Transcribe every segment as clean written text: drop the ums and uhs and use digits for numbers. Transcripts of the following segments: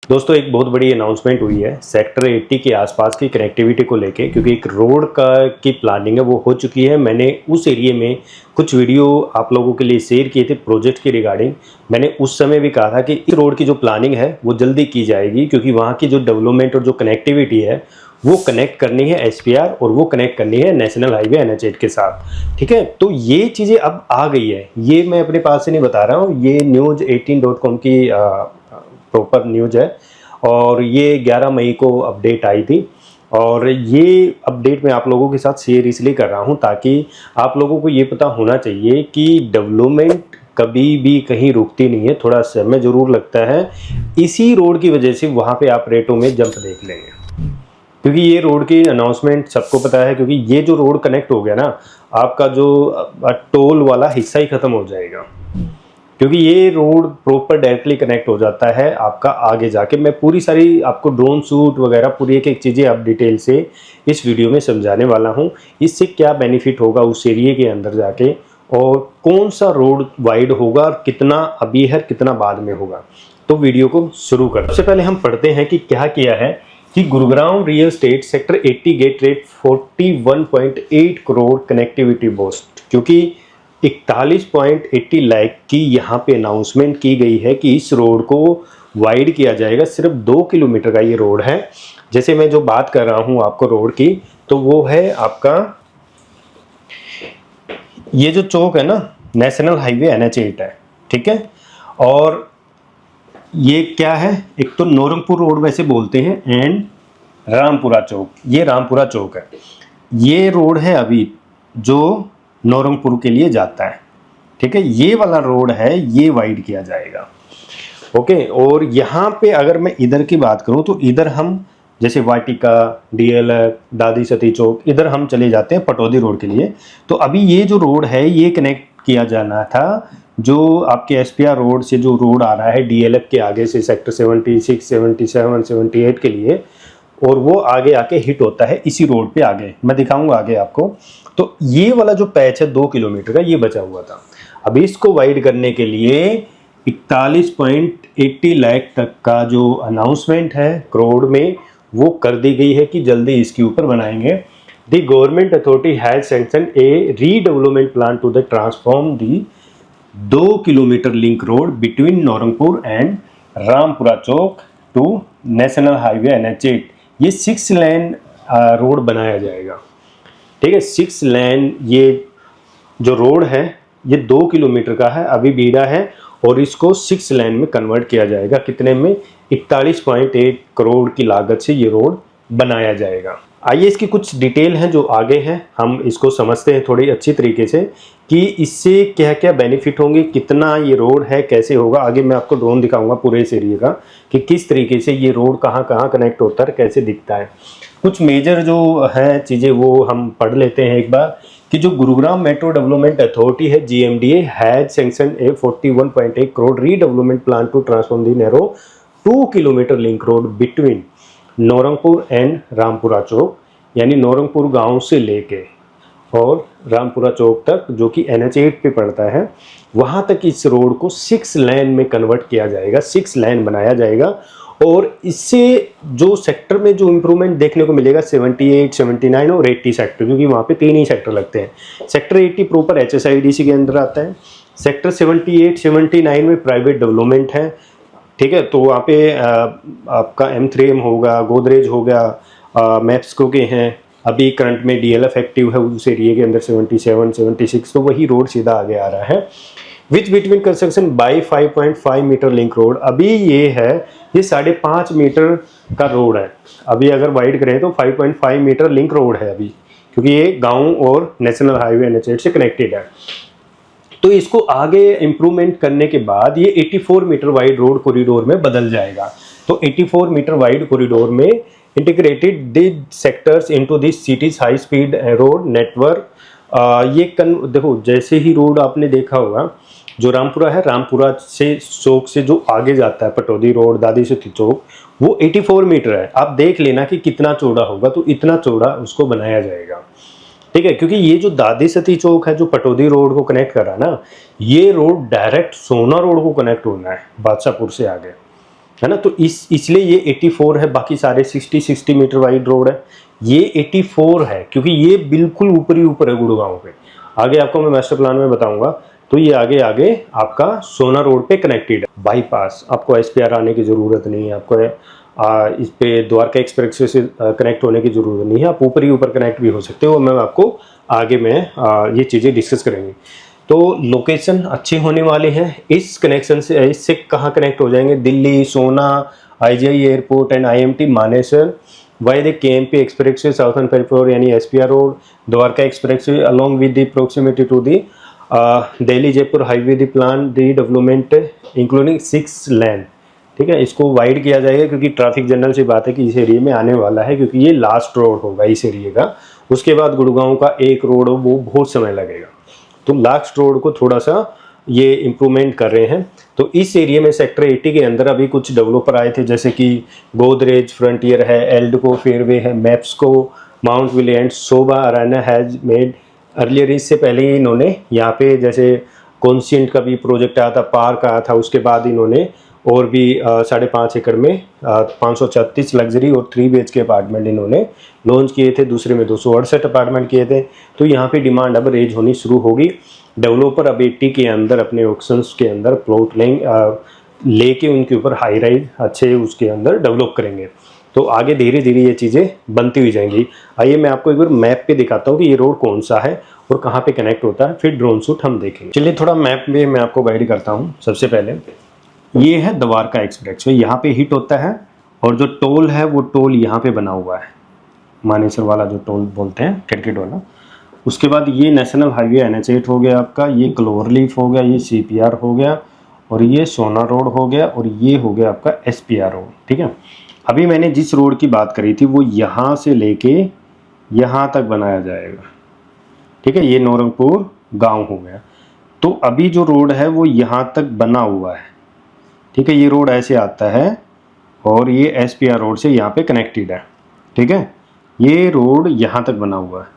दोस्तों एक बहुत बड़ी अनाउंसमेंट हुई है सेक्टर 80 के आसपास की कनेक्टिविटी को लेके, क्योंकि एक रोड का की प्लानिंग है वो हो चुकी है। मैंने उस एरिया में कुछ वीडियो आप लोगों के लिए शेयर किए थे प्रोजेक्ट की रिगार्डिंग। मैंने उस समय भी कहा था कि इस रोड की जो प्लानिंग है वो जल्दी की जाएगी, क्योंकि वहाँ की जो डेवलपमेंट और जो कनेक्टिविटी है वो कनेक्ट करनी है एसपीआर और वो कनेक्ट करनी है नेशनल हाईवे NH8 के साथ। ठीक है, तो ये चीज़ें अब आ गई है। ये मैं अपने पास से नहीं बता रहा हूँ, ये news18.com की प्रॉपर न्यूज है और ये 11 मई को अपडेट आई थी। और ये अपडेट मैं आप लोगों के साथ शेयर इसलिए कर रहा हूँ ताकि आप लोगों को ये पता होना चाहिए कि डेवलपमेंट कभी भी कहीं रुकती नहीं है, थोड़ा समय जरूर लगता है। इसी रोड की वजह से वहाँ पे आप रेटों में जंप देख लेंगे, क्योंकि ये रोड की अनाउंसमेंट सबको पता है। क्योंकि ये जो रोड कनेक्ट हो गया ना, आपका जो टोल वाला हिस्सा ही खत्म हो जाएगा, क्योंकि ये रोड प्रॉपर डायरेक्टली कनेक्ट हो जाता है आपका आगे जाके। मैं पूरी सारी आपको ड्रोन शूट वगैरह पूरी एक एक चीज़ें अब डिटेल से इस वीडियो में समझाने वाला हूँ। इससे क्या बेनिफिट होगा उस एरिया के अंदर जाके, और कौन सा रोड वाइड होगा और कितना अभी है कितना बाद में होगा। तो वीडियो को शुरू कर। सबसे पहले हम पढ़ते हैं कि क्या किया है कि Gurugram real estate sector 80 gate rate 41.8 crore connectivity boost, क्योंकि 41.80 लाख की यहाँ पे अनाउंसमेंट की गई है कि इस रोड को वाइड किया जाएगा। सिर्फ 2 किलोमीटर का ये रोड है। जैसे मैं जो बात कर रहा हूँ आपको रोड की, तो वो है आपका ये जो चौक है ना, नेशनल हाईवे NH8 है। ठीक है, और ये क्या है, एक तो नौरंगपुर रोड वैसे बोलते हैं एंड रामपुरा चौक, ये रामपुरा चौक है। ये रोड है अभी जो नौरंगपुर के लिए जाता है। ठीक है, ये वाला रोड है, ये वाइड किया जाएगा। ओके, और यहाँ पे अगर मैं इधर की बात करूँ तो इधर हम जैसे वाटिका, DLF, दादी सती चौक, इधर हम चले जाते हैं पटौदी रोड के लिए। तो अभी ये जो रोड है ये कनेक्ट किया जाना था जो आपके SPR रोड से जो रोड आ रहा है DLF के आगे से सेक्टर 76, 77, 78 के लिए, और वो आगे आके हिट होता है इसी रोड पे आगे। मैं दिखाऊंगा आगे आपको। तो ये वाला जो पैच है 2 किलोमीटर का, ये बचा हुआ था। अभी इसको वाइड करने के लिए 41.80 लाख तक का जो अनाउंसमेंट है करोड़ में, वो कर दी गई है कि जल्दी इसके ऊपर बनाएंगे। The government authority has sanction a redevelopment plan to the transform the 2 kilometre link road between Naurangpur and Rampura Chowk to national highway NH8। ये 6 लेन रोड बनाया जाएगा। ठीक है, 6 लेन ये जो रोड है ये 2 किलोमीटर का है, अभी बीड़ा है, और इसको 6 लेन में कन्वर्ट किया जाएगा। कितने में? 41.8 करोड़ की लागत से ये रोड बनाया जाएगा। आइए इसकी कुछ डिटेल हैं जो आगे हैं, हम इसको समझते हैं थोड़ी अच्छी तरीके से कि इससे क्या क्या बेनिफिट होंगे, कितना ये रोड है, कैसे होगा। आगे मैं आपको ड्रोन दिखाऊंगा पूरे इस एरिया का कि किस तरीके से ये रोड कहाँ कहाँ कनेक्ट होता है, कैसे दिखता है। कुछ मेजर जो है चीज़ें वो हम पढ़ लेते हैं एक बार कि जो गुरुग्राम मेट्रो डेवलपमेंट अथॉरिटी है GMDA has sanction a 41.8 crore redevelopment plan to transform the narrow 2 kilometre link road between Naurangpur and Rampura Chowk, यानी नौरंगपुर गांव से लेके और रामपुरा चौक तक जो कि NH8 पे पड़ता है, वहां तक इस रोड को 6 लेन में कन्वर्ट किया जाएगा, 6 लेन बनाया जाएगा। और इससे जो सेक्टर में जो इम्प्रूवमेंट देखने को मिलेगा 78, 79 और 80 सेक्टर, क्योंकि वहाँ पे 3 ही सेक्टर लगते हैं। सेक्टर 80 प्रॉपर HSIDC के अंदर आता है। सेक्टर 78, 79 में प्राइवेट डेवलपमेंट है। ठीक है, तो वहाँ पे आपका M3M होगा, गोदरेज हो गया, मैप्सको के हैं। अभी करंट में DLF एक्टिव है उस एरिया के अंदर 77, 76, तो वही रोड सीधा आगे आ रहा है। Which between construction by 5.5 metre link road, अभी ये है, ये 5.5 मीटर का रोड है। अभी अगर वाइड करें तो 5.5 मीटर लिंक रोड है अभी, क्योंकि ये गांव और नेशनल हाईवे NH8 से कनेक्टेड है। तो इसको आगे इम्प्रूवमेंट करने के बाद ये 84 मीटर वाइड रोड कॉरिडोर में बदल जाएगा। तो 84 मीटर वाइड कॉरिडोर में integrated the sectors into this cities high speed road network. देखो जैसे ही रोड आपने देखा होगा, जो रामपुरा है, रामपुरा से चौक से जो आगे जाता है पटौदी रोड, दादी सती चौक, वो 84 मीटर है। आप देख लेना कि कितना चौड़ा होगा, तो इतना चौड़ा उसको बनाया जाएगा। ठीक है, क्योंकि ये जो दादी सती चौक है जो पटौदी रोड को कनेक्ट कर रहा है ना, ये रोड डायरेक्ट सोना रोड को कनेक्ट होना है बादशाहपुर से आगे। है ना। तो इसलिए ये 84 है, बाकी सारे 60 मीटर वाइड रोड है, ये 84 है क्योंकि ये बिल्कुल ऊपर ही ऊपर है गुड़गांव पे। आगे आपको मैं मास्टर प्लान में बताऊंगा। तो ये आगे आगे आपका सोना रोड पे कनेक्टेड है, बाईपास, आपको SPR आने की ज़रूरत नहीं है, आपको इस पे द्वारका एक्सप्रेस से कनेक्ट होने की ज़रूरत नहीं है, आप ऊपर ही ऊपर कनेक्ट भी हो सकते हो। मैं आपको आगे में ये चीज़ें डिस्कस करेंगे। तो लोकेशन अच्छे होने वाले हैं इस कनेक्शन से। इससे कहाँ कनेक्ट हो जाएंगे? Delhi, Sohna, IGI airport and IMT Manesar, via the KMP expressway southern peripheral यानी SPR road, Dwarka expressway along with the proximity to the Delhi Jaipur highway the plan the development including 6 lane. ठीक है, इसको वाइड किया जाएगा क्योंकि ट्रैफिक जनरल से बात है कि इस एरिया में आने वाला है, क्योंकि ये लास्ट रोड होगा इस एरिया का। उसके बाद गुड़गांव का एक रोड हो वो बहुत समय लगेगा, तो लास्ट रोड को थोड़ा सा ये इम्प्रूवमेंट कर रहे हैं। तो इस एरिया में सेक्टर 80 के अंदर अभी कुछ डेवलपर आए थे, जैसे कि गोदरेज फ्रंटियर है, एल्डको फेयरवे है, Mapsko, mount valiant, Sobha Arana has made earlier. इससे पहले ही इन्होंने यहाँ पे जैसे कॉन्सियंट का भी प्रोजेक्ट आया था, पार्क आया था, उसके बाद इन्होंने और भी 5.5 एकड़ में 536 लग्जरी और 3 BH के अपार्टमेंट इन्होंने लॉन्च किए थे, दूसरे में 268 अपार्टमेंट किए थे। तो यहाँ पे डिमांड अब रेज होनी शुरू होगी। डेवलपर अब 80 के अंदर अपने ऑक्शंस के अंदर प्लॉट लेके उनके ऊपर हाई राइज अच्छे उसके अंदर डेवलप करेंगे। तो आगे धीरे धीरे ये चीज़ें बनती हुई जाएंगी। आइए मैं आपको एक बार मैप पे दिखाता हूँ कि ये रोड कौन सा है और कहाँ पे कनेक्ट होता है, फिर ड्रोन शूट हम देखेंगे। चलिए थोड़ा मैप में मैं आपको गाइड करता हूँ। सबसे पहले ये है द्वारका एक्सप्रेस वे, यहाँ पे हिट होता है, और जो टोल है वो टोल यहाँ पे बना हुआ है, मानेसर वाला जो टोल बोलते हैं, क्रिकेट वाला। उसके बाद ये नेशनल हाईवे NH8 हो गया आपका, ये क्लोवरलीफ हो गया, ये CPR हो गया, और ये सोना रोड हो गया, और ये हो गया आपका SPR रोड। ठीक है, अभी मैंने जिस रोड की बात करी थी वो यहाँ से लेके यहाँ तक बनाया जाएगा। ठीक है, ये नौरंगपुर गाँव हो गया। तो अभी जो रोड है वो यहाँ तक बना हुआ है। ठीक है, ये रोड ऐसे आता है और ये SPR रोड से यहाँ पे कनेक्टेड है। ठीक है, ये रोड यहाँ तक बना हुआ है।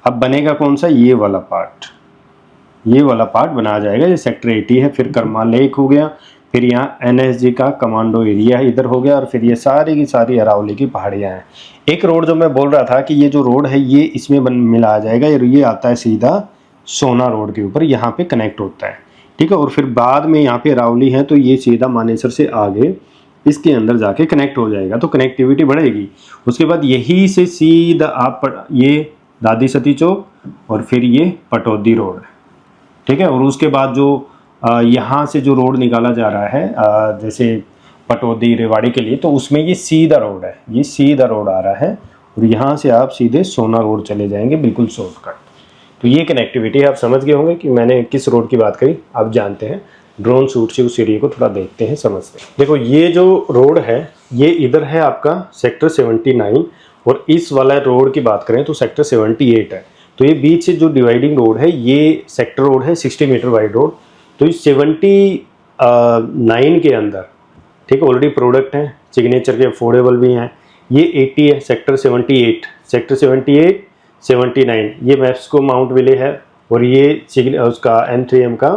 अब बनेगा कौन सा? ये वाला पार्ट, ये वाला पार्ट बनाया जाएगा। ये सेक्टर 80 है, फिर कर्मा लेक हो गया, फिर यहाँ NSG का कमांडो एरिया इधर हो गया, और फिर ये सारी की सारी अरावली की पहाड़ियाँ हैं। एक रोड जो मैं बोल रहा था कि ये जो रोड है ये इसमें मिलाया जाएगा, ये आता है सीधा सोना रोड के ऊपर, यहाँ पे कनेक्ट होता है। ठीक है, और फिर बाद में यहाँ पे अरावली है तो ये सीधा मानेसर से आगे इसके अंदर जाके कनेक्ट हो जाएगा, तो कनेक्टिविटी बढ़ेगी। उसके बाद यही से सीधा आप ये दादी सती चौक और फिर ये पटौदी रोड है। ठीक है, और उसके बाद जो यहाँ से जो रोड निकाला जा रहा है जैसे पटौदी रेवाड़ी के लिए, तो उसमें ये सीधा रोड है, ये सीधा रोड आ रहा है, और यहाँ से आप सीधे सोना रोड चले जाएंगे, बिल्कुल शॉर्टकट। तो ये कनेक्टिविटी आप समझ गए होंगे कि मैंने किस रोड की बात करी। आप जानते हैं, ड्रोन शूट से उस एरिया को थोड़ा देखते हैं, समझते हैं। देखो ये जो रोड है ये इधर है आपका सेक्टर 79, और इस वाला रोड की बात करें तो सेक्टर 78 है। तो ये बीच से जो डिवाइडिंग रोड है ये सेक्टर रोड है, 60 मीटर वाइड रोड। तो इस 79 के अंदर, ठीक है, ऑलरेडी प्रोडक्ट हैं, सिग्नेचर के अफोर्डेबल भी हैं। ये 80 है, सेक्टर 78, सेक्टर 78, 79 ये मैप्सको माउंट विले है, और ये उसका M3M का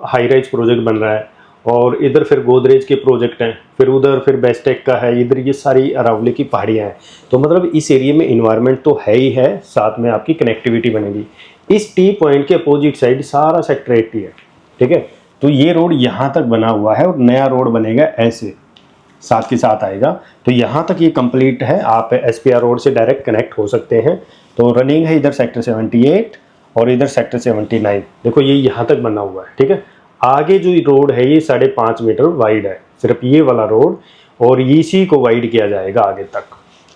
हाई राइज प्रोजेक्ट बन रहा है, और इधर फिर गोदरेज के प्रोजेक्ट हैं, फिर उधर फिर बेस्टेक का है, इधर ये सारी अरावली की पहाड़ियाँ हैं। तो मतलब इस एरिया में इन्वायरमेंट तो है ही है, साथ में आपकी कनेक्टिविटी बनेगी। इस T पॉइंट के अपोजिट साइड सारा सेक्टर 80 है। ठीक है, तो ये रोड यहाँ तक बना हुआ है, और नया रोड बनेगा ऐसे साथ के साथ आएगा। तो यहाँ तक ये कंप्लीट है, आप SPR रोड से डायरेक्ट कनेक्ट हो सकते हैं। तो रनिंग है इधर सेक्टर 78 और इधर सेक्टर 79। देखो ये यहाँ तक बना हुआ है। ठीक है, आगे जो रोड है ये 5.5 मीटर वाइड है, सिर्फ ये वाला रोड, और इसी को वाइड किया जाएगा आगे तक,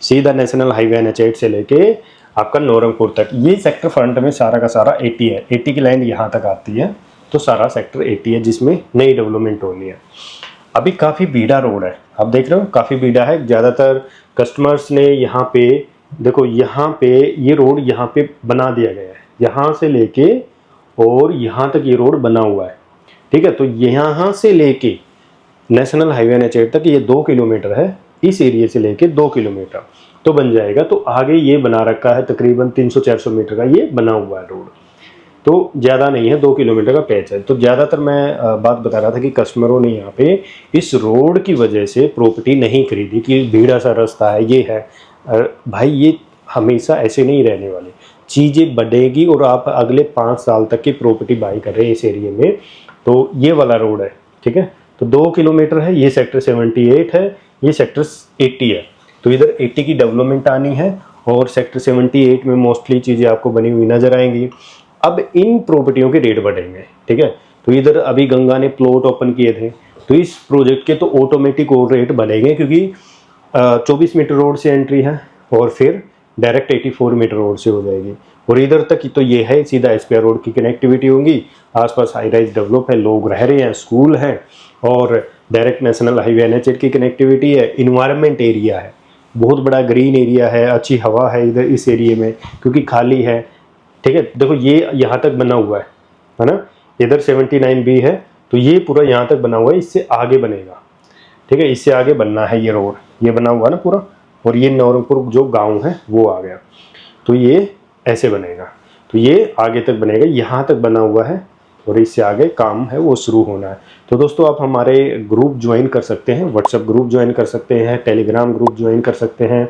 सीधा नेशनल हाईवे NH8 से लेके आपका नौरंगपुर तक। ये सेक्टर फ्रंट में सारा का सारा 80 है, 80 की लाइन यहाँ तक आती है, तो सारा सेक्टर 80 है जिसमें नई डेवलपमेंट होनी है। अभी काफ़ी बीड़ा रोड है, आप देख रहे हो काफ़ी बीड़ा है। ज़्यादातर कस्टमर्स ने यहाँ पे देखो, यहाँ पे ये रोड यहाँ पे बना दिया गया है, यहाँ से लेके और यहाँ तक ये रोड बना हुआ है। ठीक है, तो यहाँ से लेके नेशनल हाईवे NH8 तक ये 2 किलोमीटर है, इस एरिया से लेके 2 किलोमीटर तो बन जाएगा। तो आगे ये बना रखा है तकरीबन 300-400 मीटर का ये बना हुआ है रोड। तो ज़्यादा नहीं है, 2 किलोमीटर का पैच है। तो ज़्यादातर मैं बात बता रहा था कि कस्टमरों ने यहाँ पे इस रोड की वजह से प्रॉपर्टी नहीं खरीदी कि भीड़ा सा रास्ता है, ये है। भाई ये हमेशा ऐसे नहीं रहने वाले, चीज़ें बढ़ेगी और आप अगले 5 साल तक की प्रॉपर्टी बाई कर रहे हैं इस एरिया में। तो ये वाला रोड है, ठीक है। तो 2 किलोमीटर है, ये सेक्टर 78 है, ये सेक्टर 80 है। तो इधर 80 की डेवलपमेंट आनी है और सेक्टर 78 में मोस्टली चीज़ें आपको बनी हुई नजर आएंगी। अब इन प्रॉपर्टियों के रेट बढ़ेंगे, ठीक है। तो इधर अभी गंगा ने प्लॉट ओपन किए थे, तो इस प्रोजेक्ट के तो ऑटोमेटिक और रेट बढ़ेंगे, क्योंकि 24 मीटर रोड से एंट्री है और फिर डायरेक्ट 84 मीटर रोड से हो जाएगी। और इधर तक तो ये है सीधा एसपीआर रोड की कनेक्टिविटी होगी। आसपास हाई राइज डेवलप है, लोग रह रहे हैं, स्कूल है और डायरेक्ट नेशनल हाईवे NH8 की कनेक्टिविटी है। इन्वायरमेंट एरिया है, बहुत बड़ा ग्रीन एरिया है, अच्छी हवा है इधर इस एरिया में, क्योंकि खाली है, ठीक है। देखो ये यहाँ तक बना हुआ है ना, इधर 79B है, तो ये पूरा यहाँ तक बना हुआ है, इससे आगे बनेगा, ठीक है। इससे आगे बनना है ये रोड, ये बना हुआ है ना पूरा, और ये नौरंगपुर जो गांव है वो आ गया, तो ये ऐसे बनेगा, तो ये आगे तक बनेगा, यहाँ तक बना हुआ है और इससे आगे काम है वो शुरू होना है। तो दोस्तों आप हमारे ग्रुप ज्वाइन कर सकते हैं, व्हाट्सएप ग्रुप ज्वाइन कर सकते हैं, टेलीग्राम ग्रुप ज्वाइन कर सकते हैं,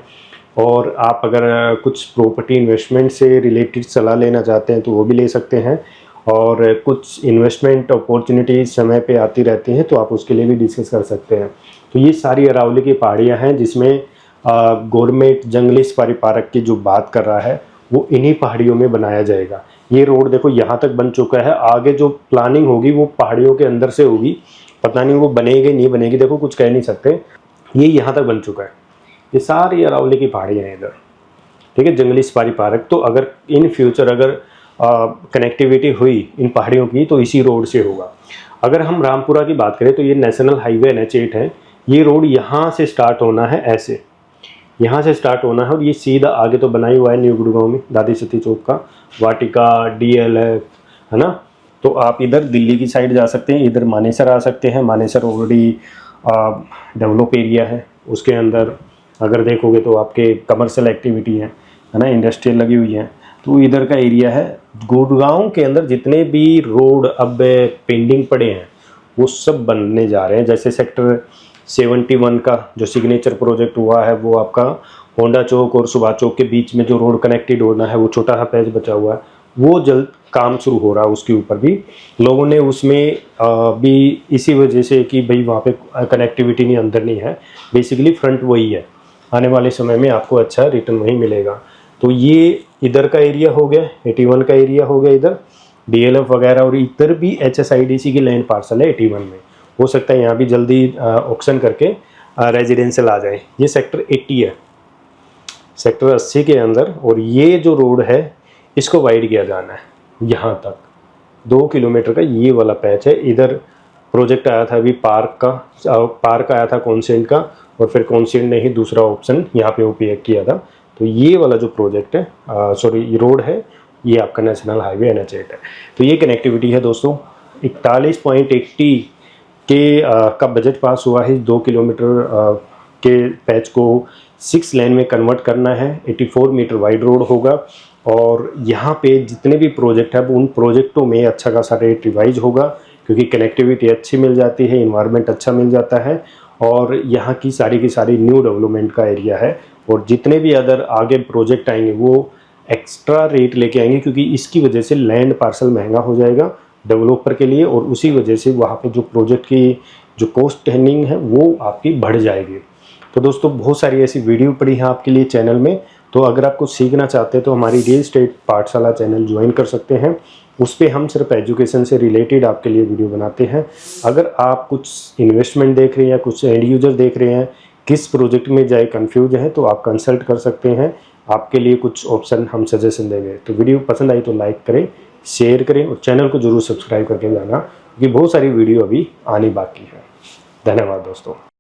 और आप अगर कुछ प्रॉपर्टी इन्वेस्टमेंट से रिलेटेड सलाह लेना चाहते हैं तो वो भी ले सकते हैं, और कुछ इन्वेस्टमेंट अपॉर्चुनिटीज समय पे आती रहती हैं तो आप उसके लिए भी डिस्कस कर सकते हैं। तो ये सारी अरावली की पहाड़ियाँ हैं जिसमें गवर्नमेंट जंगली सफारी पार्क की जो बात कर रहा है वो इन्हीं पहाड़ियों में बनाया जाएगा। ये रोड देखो यहाँ तक बन चुका है, आगे जो प्लानिंग होगी वो पहाड़ियों के अंदर से होगी, पता नहीं वो बनेगी नहीं बनेगी, देखो कुछ कह नहीं सकते। ये यहाँ तक बन चुका है, ये सारी अरावली की पहाड़ियाँ हैं इधर, ठीक है, जंगली सफारी पार्क। तो अगर इन फ्यूचर अगर कनेक्टिविटी हुई इन पहाड़ियों की तो इसी रोड से होगा। अगर हम रामपुरा की बात करें तो ये नेशनल हाईवे NH8 है, ये रोड यहाँ से स्टार्ट होना है, ऐसे यहाँ से स्टार्ट होना है और ये सीधा आगे तो बना ही हुआ है न्यू गुड़गांव में दादी सती चौक का, वाटिका, DLF, है ना। तो आप इधर दिल्ली की साइड जा सकते हैं, इधर मानेसर आ सकते हैं, मानेसर ऑलरेडी डेवलप एरिया है, उसके अंदर अगर देखोगे तो आपके कमर्शियल एक्टिविटी है ना, इंडस्ट्रियल लगी हुई है। तो इधर का एरिया है। गुड़गांव के अंदर जितने भी रोड अब पेंडिंग पड़े हैं वो सब बनने जा रहे हैं। जैसे सेक्टर 71 का जो सिग्नेचर प्रोजेक्ट हुआ है वो आपका होंडा चौक और सुभाष चौक के बीच में जो रोड कनेक्टेड होना है, वो छोटा सा पैच बचा हुआ है, वो जल्द काम शुरू हो रहा है। उसके ऊपर भी लोगों ने उसमें भी इसी वजह से कि भाई वहाँ पे कनेक्टिविटी नहीं, अंदर नहीं है, बेसिकली फ्रंट वही है, आने वाले समय में आपको अच्छा रिटर्न वही मिलेगा। तो ये इधर का एरिया हो गया, 81 का एरिया हो गया इधर, DLF वगैरह, और इधर भी HSIDC की लैंड पार्सल है 81 में। हो सकता है यहाँ भी जल्दी ऑक्शन करके रेजिडेंशियल आ जाए। ये सेक्टर 80 है, सेक्टर 80 के अंदर, और ये जो रोड है इसको वाइड किया जाना है यहाँ तक 2 किलोमीटर का, ये वाला पैच है। इधर प्रोजेक्ट आया था अभी पार्क आया था कॉन्सेंट का, और फिर कॉन्सेंट ने ही दूसरा ऑप्शन यहाँ पे ओपीए किया था। तो ये वाला जो प्रोजेक्ट है, ये रोड है, ये आपका नेशनल हाईवे NH8 है। तो ये कनेक्टिविटी है दोस्तों। 41.80 के का बजट पास हुआ है। 2 किलोमीटर के पैच को 6 लेन में कन्वर्ट करना है, 84 मीटर वाइड रोड होगा, और यहाँ पे जितने भी प्रोजेक्ट है उन प्रोजेक्टों में अच्छा खासा रेट रिवाइज होगा, क्योंकि कनेक्टिविटी अच्छी मिल जाती है, इन्वायरमेंट अच्छा मिल जाता है, और यहाँ की सारी न्यू डेवलपमेंट का एरिया है। और जितने भी अदर आगे प्रोजेक्ट आएंगे वो एक्स्ट्रा रेट लेके आएंगे, क्योंकि इसकी वजह से लैंड पार्सल महंगा हो जाएगा डेवलपर के लिए, और उसी वजह से वहाँ पे जो प्रोजेक्ट की जो कॉस्ट टेनिंग है वो आपकी बढ़ जाएगी। तो दोस्तों बहुत सारी ऐसी वीडियो पड़ी है आपके लिए चैनल में, तो अगर आप कुछ सीखना चाहते हैं तो हमारी रियल एस्टेट पाठशाला चैनल ज्वाइन कर सकते हैं। उस पर हम सिर्फ एजुकेशन से रिलेटेड आपके लिए वीडियो बनाते हैं। अगर आप कुछ इन्वेस्टमेंट देख रहे हैं या कुछ एंड यूजर देख रहे हैं, किस प्रोजेक्ट में जाए कंफ्यूज है, तो आप कंसल्ट कर सकते हैं, आपके लिए कुछ ऑप्शन हम सजेशन देंगे। तो वीडियो पसंद आई तो लाइक करें, शेयर करें, और चैनल को जरूर सब्सक्राइब करके जाना, क्योंकि बहुत सारी वीडियो अभी आनी बाकी है। धन्यवाद दोस्तों।